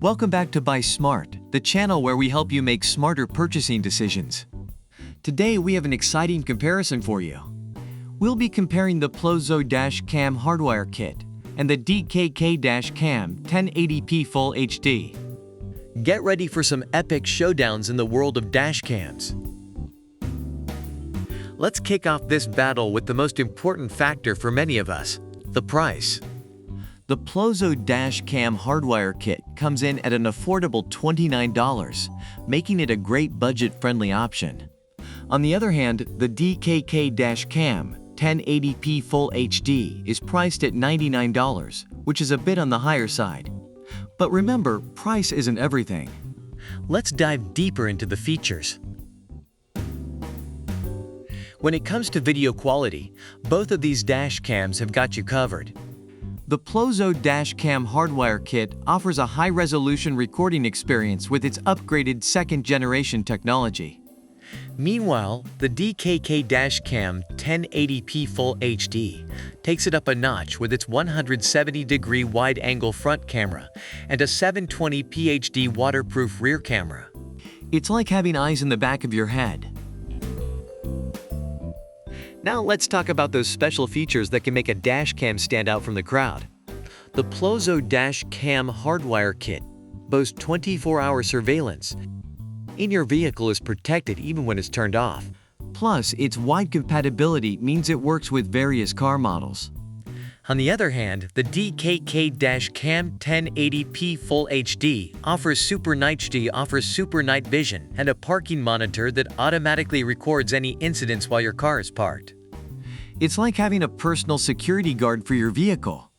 Welcome back to Buy Smart, the channel where we help you make smarter purchasing decisions. Today we have an exciting comparison for you. We'll be comparing the Plozo Dash Cam Hardwire Kit and the DKK Dash Cam 1080p Full HD. Get ready for some epic showdowns in the world of dash cams. Let's kick off this battle with the most important factor for many of us, the price. The Plozo Dash Cam Hardwire Kit comes in at an affordable $29, making it a great budget-friendly option. On the other hand, the DKK Dash Cam 1080p Full HD is priced at $99, which is a bit on the higher side. But remember, price isn't everything. Let's dive deeper into the features. When it comes to video quality, both of these dash cams have got you covered. The Plozo Dash Cam Hardwire Kit offers a high-resolution recording experience with its upgraded second-generation technology. Meanwhile, the DKK Dash Cam 1080p Full HD takes it up a notch with its 170-degree wide-angle front camera and a 720p HD waterproof rear camera. It's like having eyes in the back of your head. Now let's talk about those special features that can make a dash cam stand out from the crowd. The Plozo Dash Cam Hardwire Kit boasts 24-hour surveillance. Your vehicle is protected even when it's turned off. Plus, its wide compatibility means it works with various car models. On the other hand, the DKK Dash Cam 1080p Full HD offers Super Night Vision and a parking monitor that automatically records any incidents while your car is parked. It's like having a personal security guard for your vehicle.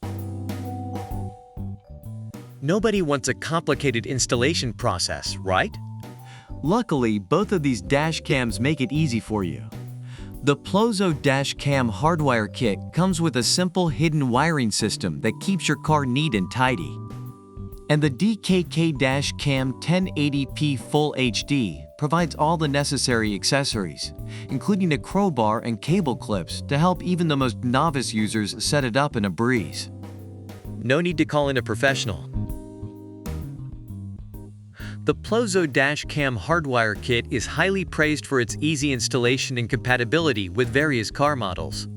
Nobody wants a complicated installation process, right? Luckily, both of these dash cams make it easy for you. The Plozo Dash Cam Hardwire Kit comes with a simple hidden wiring system that keeps your car neat and tidy. And the DKK Dash Cam 1080p Full HD provides all the necessary accessories, including a crowbar and cable clips to help even the most novice users set it up in a breeze. No need to call in a professional. The Plozo Dash Cam Hardwire Kit is highly praised for its easy installation and compatibility with various car models.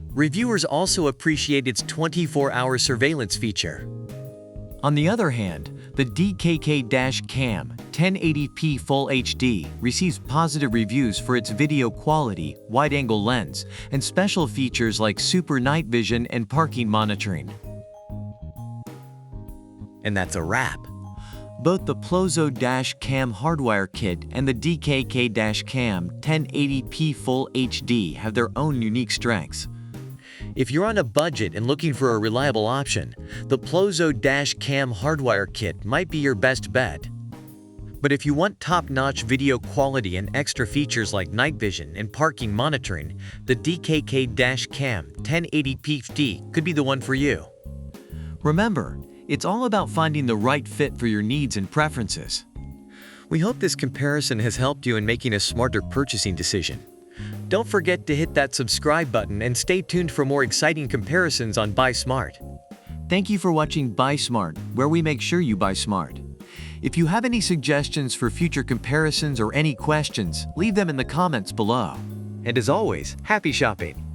Reviewers also appreciate its 24-hour surveillance feature. On the other hand, the DKK Dash Cam 1080p Full HD receives positive reviews for its video quality, wide-angle lens, and special features like Super Night Vision and parking monitoring. And that's a wrap. Both the Plozo Dash Cam Hardwire Kit and the DKK Dash Cam 1080p Full HD have their own unique strengths. If you're on a budget and looking for a reliable option, the Plozo Dash Cam Hardwire Kit might be your best bet. But if you want top-notch video quality and extra features like night vision and parking monitoring, the DKK Dash Cam 1080p HD could be the one for you. Remember, it's all about finding the right fit for your needs and preferences. We hope this comparison has helped you in making a smarter purchasing decision. Don't forget to hit that subscribe button and stay tuned for more exciting comparisons on Buy Smart. Thank you for watching Buy Smart, where we make sure you buy smart. If you have any suggestions for future comparisons or any questions, leave them in the comments below. And as always, happy shopping!